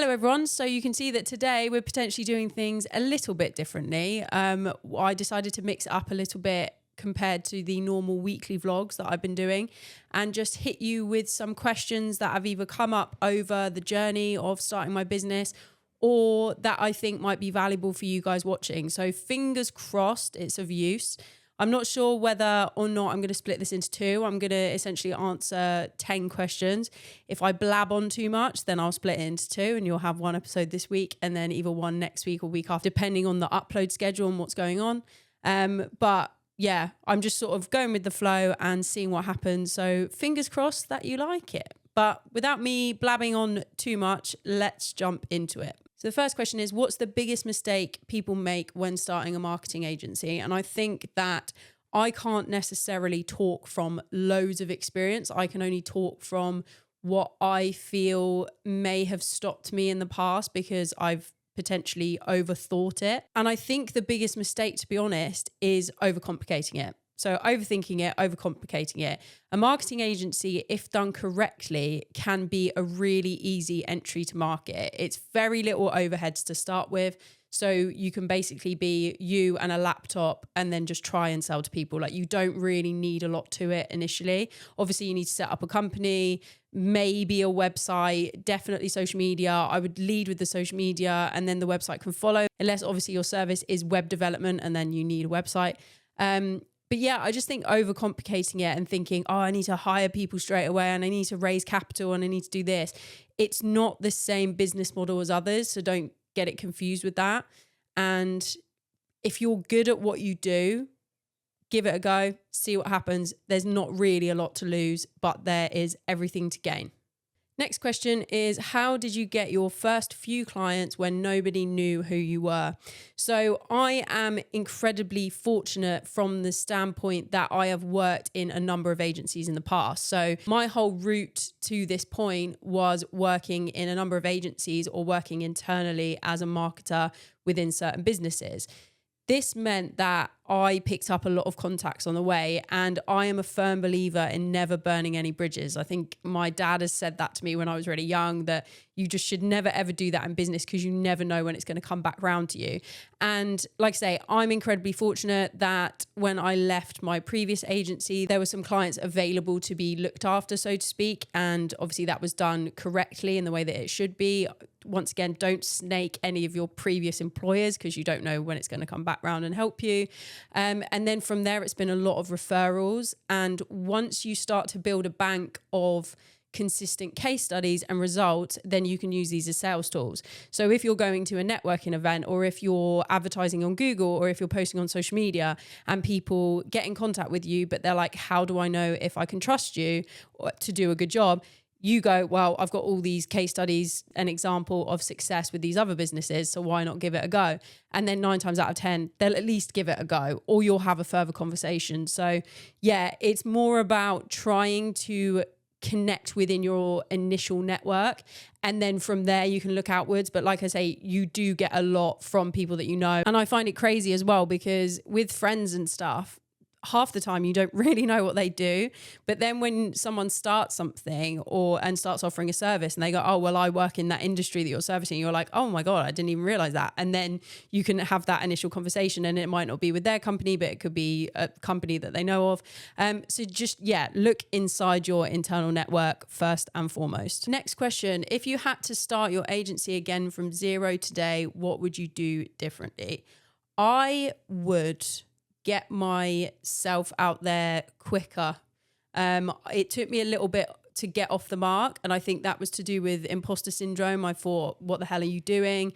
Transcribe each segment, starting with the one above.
Hello, everyone. So you can see that today we're potentially doing things a little bit differently. I decided to mix it up a little bit compared to the normal weekly vlogs that I've been doing and just hit you with some questions that have either come up over the journey of starting my business or that I think might be valuable for you guys watching. So fingers crossed it's of use. I'm not sure whether or not I'm going to split this into two. I'm going to essentially answer 10 questions. If I blab on too much, then I'll split it into two and you'll have one episode this week and then either one next week or week after, depending on the upload schedule and what's going on. But yeah, I'm just sort of going with the flow and seeing what happens. So fingers crossed that you like it. But without me blabbing on too much, let's jump into it. So the first question is, what's the biggest mistake people make when starting a marketing agency? And I think that I can't necessarily talk from loads of experience. I can only talk from what I feel may have stopped me in the past because I've potentially overthought it. And I think the biggest mistake, to be honest, is overcomplicating it. So overthinking it, overcomplicating it. A marketing agency, if done correctly, can be a really easy entry to market. It's very little overheads to start with. So you can basically be you and a laptop and then just try and sell to people. Like, you don't really need a lot to it initially. Obviously, you need to set up a company, maybe a website, definitely social media. I would lead with the social media and then the website can follow, unless obviously your service is web development and then you need a website. But yeah, I just think overcomplicating it and thinking, oh, I need to hire people straight away and I need to raise capital and I need to do this. It's not the same business model as others, so don't get it confused with that. And if you're good at what you do, give it a go, see what happens. There's not really a lot to lose, but there is everything to gain. Next question is, how did you get your first few clients when nobody knew who you were? So I am incredibly fortunate from the standpoint that I have worked in a number of agencies in the past. So my whole route to this point was working in a number of agencies or working internally as a marketer within certain businesses. This meant that I picked up a lot of contacts on the way, and I am a firm believer in never burning any bridges. I think my dad has said that to me when I was really young, that you just should never ever do that in business because you never know when it's going to come back round to you. And like I say, I'm incredibly fortunate that when I left my previous agency, there were some clients available to be looked after, so to speak. And obviously that was done correctly in the way that it should be. Once again, don't snake any of your previous employers because you don't know when it's going to come back round and help you. And then from there, it's been a lot of referrals. And once you start to build a bank of consistent case studies and results, then you can use these as sales tools. So if you're going to a networking event, or if you're advertising on Google, or if you're posting on social media and people get in contact with you, but they're like, how do I know if I can trust you to do a good job? You go, well, I've got all these case studies, an example of success with these other businesses, so why not give it a go? And then 9 times out of 10, they'll at least give it a go, or you'll have a further conversation. So yeah, it's more about trying to connect within your initial network. And then from there, you can look outwards. But like I say, you do get a lot from people that you know. And I find it crazy as well, because with friends and stuff, half the time you don't really know what they do. But then when someone starts something and starts offering a service and they go, oh, well, I work in that industry that you're servicing, you're like, oh my God, I didn't even realize that. And then you can have that initial conversation, and it might not be with their company, but it could be a company that they know of. So just, look inside your internal network first and foremost. Next question. If you had to start your agency again from zero today, what would you do differently? I would get myself out there quicker. It took me a little bit to get off the mark, and I think that was to do with imposter syndrome. I thought, what the hell are you doing?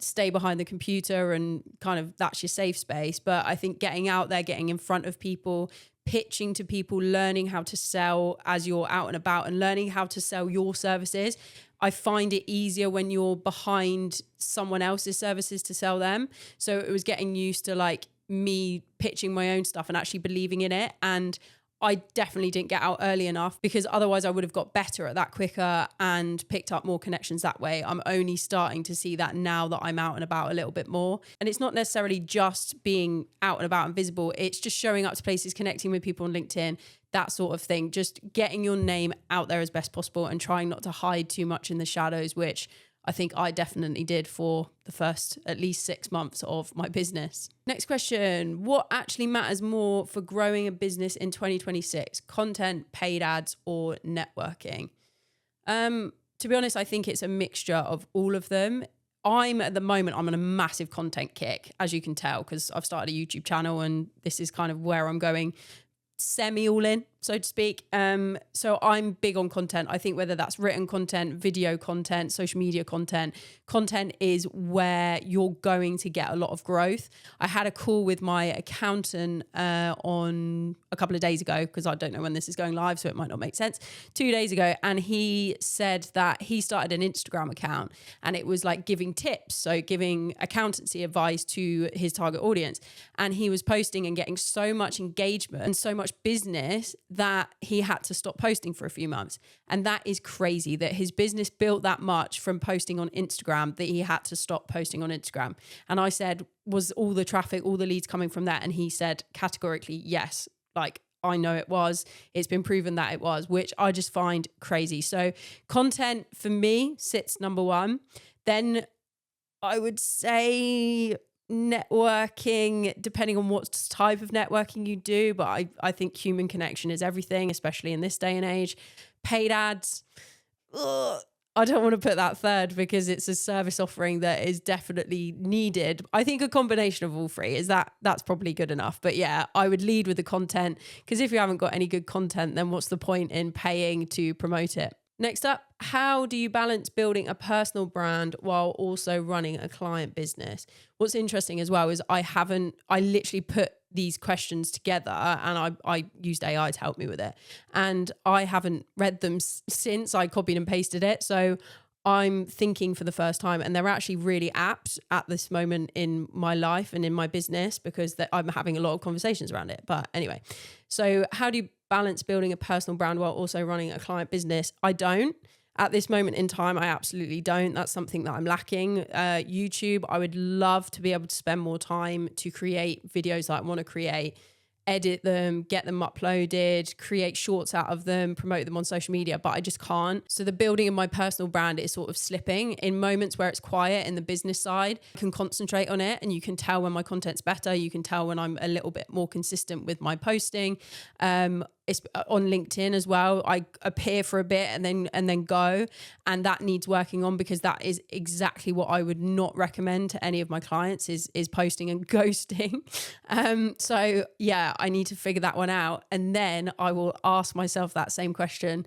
Stay behind the computer, and kind of that's your safe space. But I think getting out there, getting in front of people, pitching to people, learning how to sell as you're out and about, and learning how to sell your services. I find it easier when you're behind someone else's services to sell them. So it was getting used to like me pitching my own stuff and actually believing in it. And I definitely didn't get out early enough, because otherwise I would have got better at that quicker and picked up more connections that way. I'm only starting to see that now that I'm out and about a little bit more. And it's not necessarily just being out and about and visible. It's just showing up to places, connecting with people on LinkedIn, that sort of thing. Just getting your name out there as best possible and trying not to hide too much in the shadows, which I think I definitely did for the first at least 6 months of my business. Next question. What actually matters more for growing a business in 2026? Content, paid ads, or networking? To be honest, I think it's a mixture of all of them. At the moment, I'm on a massive content kick, as you can tell, because I've started a YouTube channel and this is kind of where I'm going semi all in, so to speak. So I'm big on content. I think whether that's written content, video content, social media content is where you're going to get a lot of growth. I had a call with my accountant on a couple of days ago, because I don't know when this is going live, so it might not make sense. 2 days ago, and he said that he started an Instagram account and it was like giving tips, so giving accountancy advice to his target audience. And he was posting and getting so much engagement and so much business that he had to stop posting for a few months. And that is crazy that his business built that much from posting on Instagram that he had to stop posting on Instagram. And I said, was all the traffic, all the leads coming from that? And he said categorically, yes. Like, I know it was. It's been proven that it was, which I just find crazy. So content for me sits number one. Then I would say networking, depending on what type of networking you do, but I think human connection is everything, especially in this day and age. Paid ads, I don't want to put that third because it's a service offering that is definitely needed. I think a combination of all three that's probably good enough. But yeah, I would lead with the content, because if you haven't got any good content, then what's the point in paying to promote it? Next up, how do you balance building a personal brand while also running a client business? What's interesting as well is I literally put these questions together and I used AI to help me with it. And I haven't read them since I copied and pasted it. So I'm thinking for the first time, and they're actually really apt at this moment in my life and in my business, because I'm having a lot of conversations around it. But anyway, so how do you balance building a personal brand while also running a client business? I don't. At this moment in time, I absolutely don't. That's something that I'm lacking. YouTube, I would love to be able to spend more time to create videos that I want to create, edit them, get them uploaded, create shorts out of them, promote them on social media, but I just can't. So the building of my personal brand is sort of slipping. In moments where it's quiet in the business side, I can concentrate on it, and you can tell when my content's better. You can tell when I'm a little bit more consistent with my posting. It's on LinkedIn as well. I appear for a bit and then go, and that needs working on, because that is exactly what I would not recommend to any of my clients is posting and ghosting. So yeah, I need to figure that one out, and then I will ask myself that same question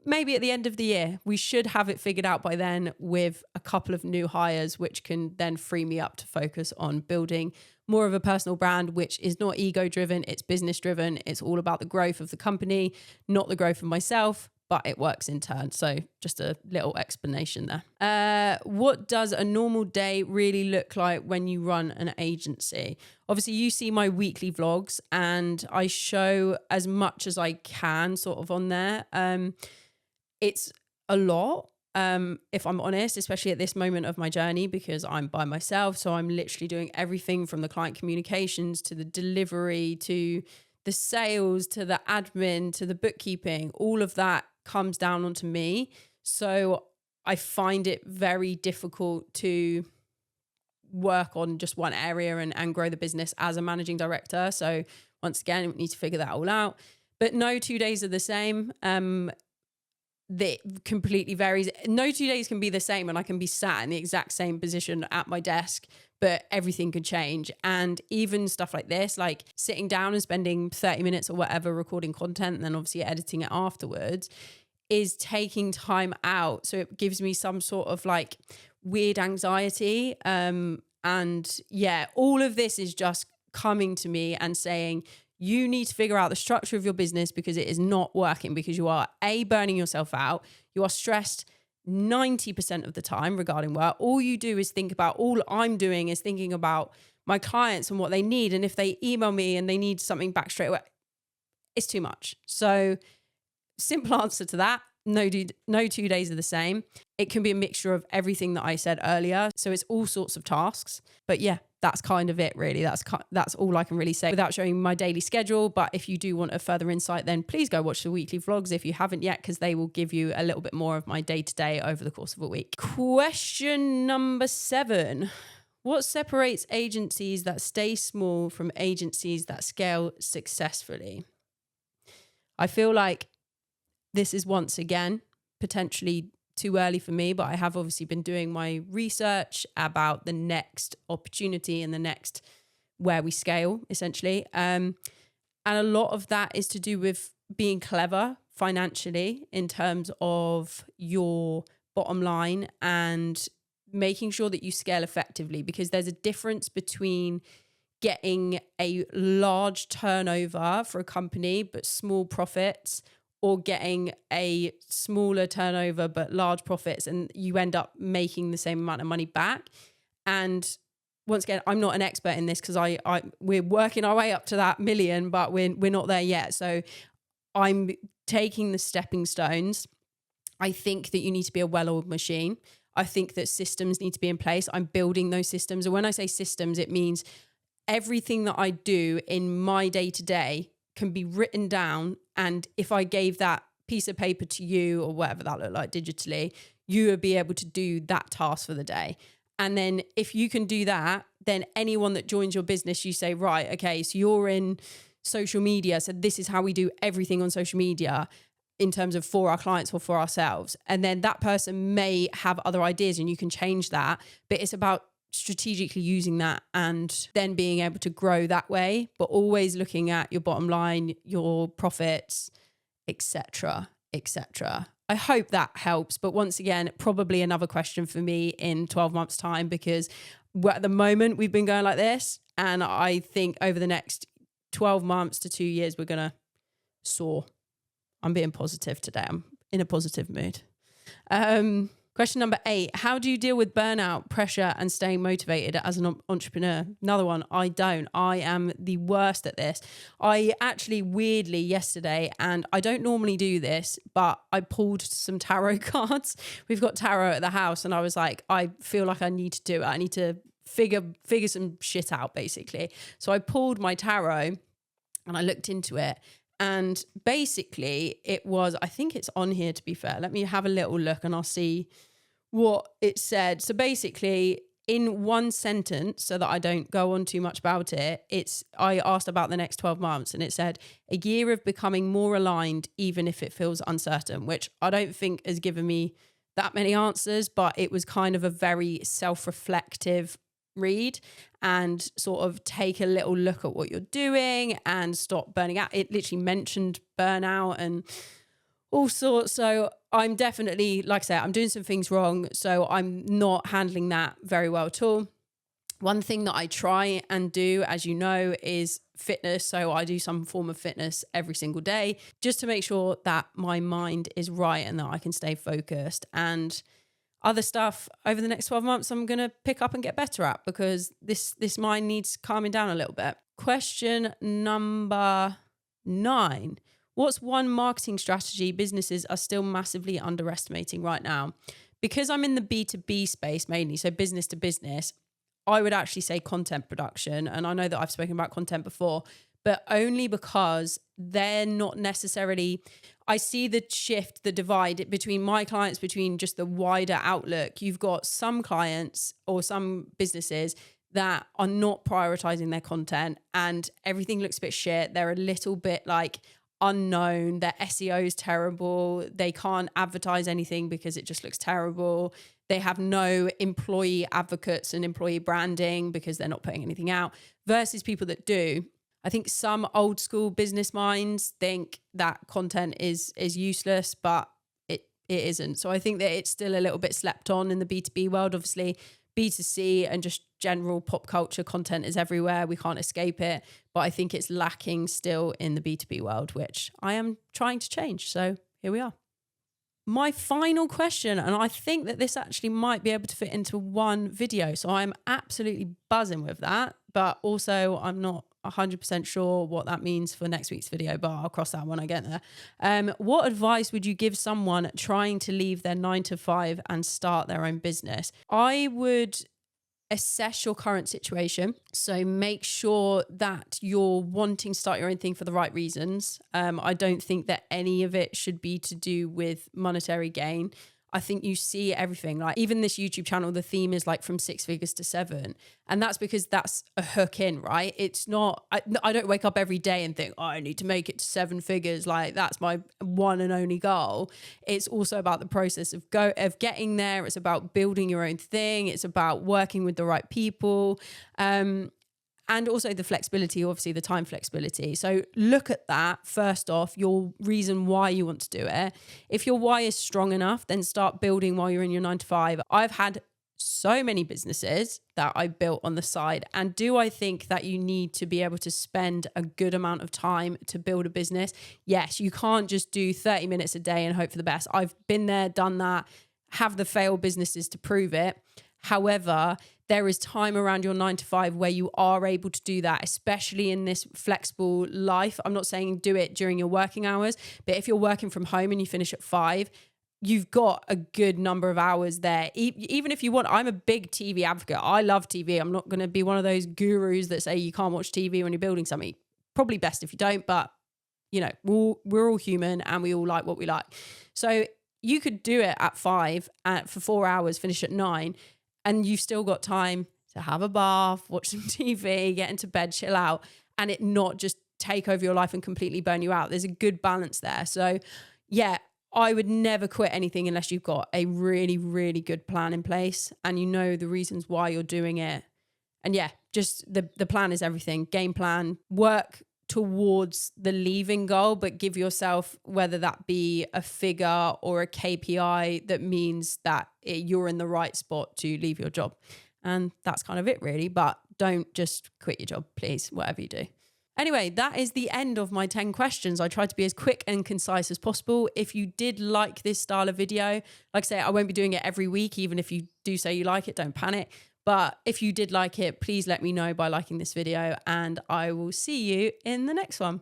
maybe at the end of the year. We should have it figured out by then, with a couple of new hires, which can then free me up to focus on building more of a personal brand, which is not ego driven, it's business driven. It's all about the growth of the company, not the growth of myself, but it works in turn. So just a little explanation there. What does a normal day really look like when you run an agency? Obviously, you see my weekly vlogs, and I show as much as I can sort of on there. It's a lot, if I'm honest, especially at this moment of my journey, because I'm by myself. So I'm literally doing everything from the client communications to the delivery to the sales to the admin to the bookkeeping. All of that comes down onto me. So I find it very difficult to work on just one area and grow the business as a managing director. So once again, we need to figure that all out. But no 2 days are the same. That completely varies. No 2 days can be the same, and I can be sat in the exact same position at my desk, but everything could change. And even stuff like this, like sitting down and spending 30 minutes or whatever recording content and then obviously editing it afterwards, is taking time out. So it gives me some sort of like weird anxiety. And yeah, all of this is just coming to me and saying, you need to figure out the structure of your business, because it is not working, because you are burning yourself out. You are stressed 90% of the time regarding work. All you do is all I'm doing is thinking about my clients and what they need. And if they email me and they need something back straight away, it's too much. So simple answer to that, no 2 days are the same. It can be a mixture of everything that I said earlier. So it's all sorts of tasks. But yeah, that's kind of it, really. That's all I can really say without showing my daily schedule. But if you do want a further insight, then please go watch the weekly vlogs if you haven't yet, because they will give you a little bit more of my day-to-day over the course of a week. Question number 7. What separates agencies that stay small from agencies that scale successfully? I feel like this is once again potentially too early for me, but I have obviously been doing my research about the next opportunity and the next where we scale, essentially. And a lot of that is to do with being clever financially in terms of your bottom line and making sure that you scale effectively, because there's a difference between getting a large turnover for a company but small profits, or getting a smaller turnover but large profits and you end up making the same amount of money back. And once again, I'm not an expert in this because we're working our way up to that million, but we're not there yet. So I'm taking the stepping stones. I think that you need to be a well-oiled machine. I think that systems need to be in place. I'm building those systems. And when I say systems, it means everything that I do in my day-to-day can be written down. And if I gave that piece of paper to you or whatever that looked like digitally, you would be able to do that task for the day. And then if you can do that, then anyone that joins your business, you say, right, okay, so you're in social media. So this is how we do everything on social media in terms of for our clients or for ourselves. And then that person may have other ideas and you can change that. But it's about strategically using that and then being able to grow that way, but always looking at your bottom line, your profits, etc., etc. I hope that helps. But once again, probably another question for me in 12 months' time, because at the moment we've been going like this. And I think over the next 12 months to 2 years, we're going to soar. I'm being positive today. I'm in a positive mood. Question number 8. How do you deal with burnout, pressure, and staying motivated as an entrepreneur? Another one. I don't. I am the worst at this. I actually weirdly yesterday, and I don't normally do this, but I pulled some tarot cards. We've got tarot at the house, and I was like, I feel like I need to do it. I need to figure some shit out, basically. So I pulled my tarot and I looked into it. And basically it was, I think it's on here, to be fair. Let me have a little look and I'll see what it said. So basically in one sentence, so that I don't go on too much about it, I asked about the next 12 months and it said a year of becoming more aligned, even if it feels uncertain, which I don't think has given me that many answers, but it was kind of a very self-reflective read and sort of take a little look at what you're doing and stop burning out. It literally mentioned burnout and all sorts. So I'm definitely, like I say, I'm doing some things wrong. So I'm not handling that very well at all. One thing that I try and do, as you know, is fitness. So I do some form of fitness every single day just to make sure that my mind is right and that I can stay focused. And other stuff over the next 12 months, I'm going to pick up and get better at, because this mind needs calming down a little bit. Question number 9. What's one marketing strategy businesses are still massively underestimating right now? Because I'm in the B2B space mainly, so business to business, I would actually say content production. And I know that I've spoken about content before, but only because they're not necessarily, I see the shift, the divide between my clients, between just the wider outlook. You've got some clients or some businesses that are not prioritizing their content and everything looks a bit shit. They're a little bit like unknown. Their SEO is terrible. They can't advertise anything because it just looks terrible. They have no employee advocates and employee branding because they're not putting anything out, versus people that do. I think some old school business minds think that content is useless, but it isn't. So I think that it's still a little bit slept on in the B2B world. Obviously, B2C and just general pop culture content is everywhere. We can't escape it. But I think it's lacking still in the B2B world, which I am trying to change. So here we are. My final question, and I think that this actually might be able to fit into one video. So I'm absolutely buzzing with that. But also I'm not 100% sure what that means for next week's video, but I'll cross that when I get there. What advice would you give someone trying to leave their 9 to 5 and start their own business? I would assess your current situation. So make sure that you're wanting to start your own thing for the right reasons. I don't think that any of it should be to do with monetary gain. I think you see everything, like even this YouTube channel, the theme is like from 6 figures to 7. And that's because that's a hook in, right? It's not, I don't wake up every day and think, oh, I need to make it to 7 figures. Like that's my one and only goal. It's also about the process of getting there. It's about building your own thing. It's about working with the right people. And also the flexibility, obviously the time flexibility. So look at that first off, your reason why you want to do it. If your why is strong enough, then start building while you're in your 9 to 5. I've had so many businesses that I built on the side. And do I think that you need to be able to spend a good amount of time to build a business? Yes, you can't just do 30 minutes a day and hope for the best. I've been there, done that, have the failed businesses to prove it. However, there is time around your 9 to 5 where you are able to do that, especially in this flexible life. I'm not saying do it during your working hours, but if you're working from home and you finish at 5, you've got a good number of hours there. Even if you want, I'm a big TV advocate. I love TV. I'm not going to be one of those gurus that say you can't watch TV when you're building something. Probably best if you don't, but you know, we're all human and we all like what we like. So you could do it at 5 for 4 hours, finish at 9. And you've still got time to have a bath, watch some TV, get into bed, chill out, and it not just take over your life and completely burn you out. There's a good balance there. So yeah, I would never quit anything unless you've got a really, really good plan in place and you know the reasons why you're doing it. And yeah, just the plan is everything. Game plan, work towards the leaving goal, but give yourself, whether that be a figure or a KPI that means that you're in the right spot to leave your job. And that's kind of it really, but don't just quit your job, please, whatever you do. Anyway, that is the end of my 10 questions. I tried to be as quick and concise as possible. If you did like this style of video, like I say, I won't be doing it every week. Even if you do say you like it, don't panic. But if you did like it, please let me know by liking this video and I will see you in the next one.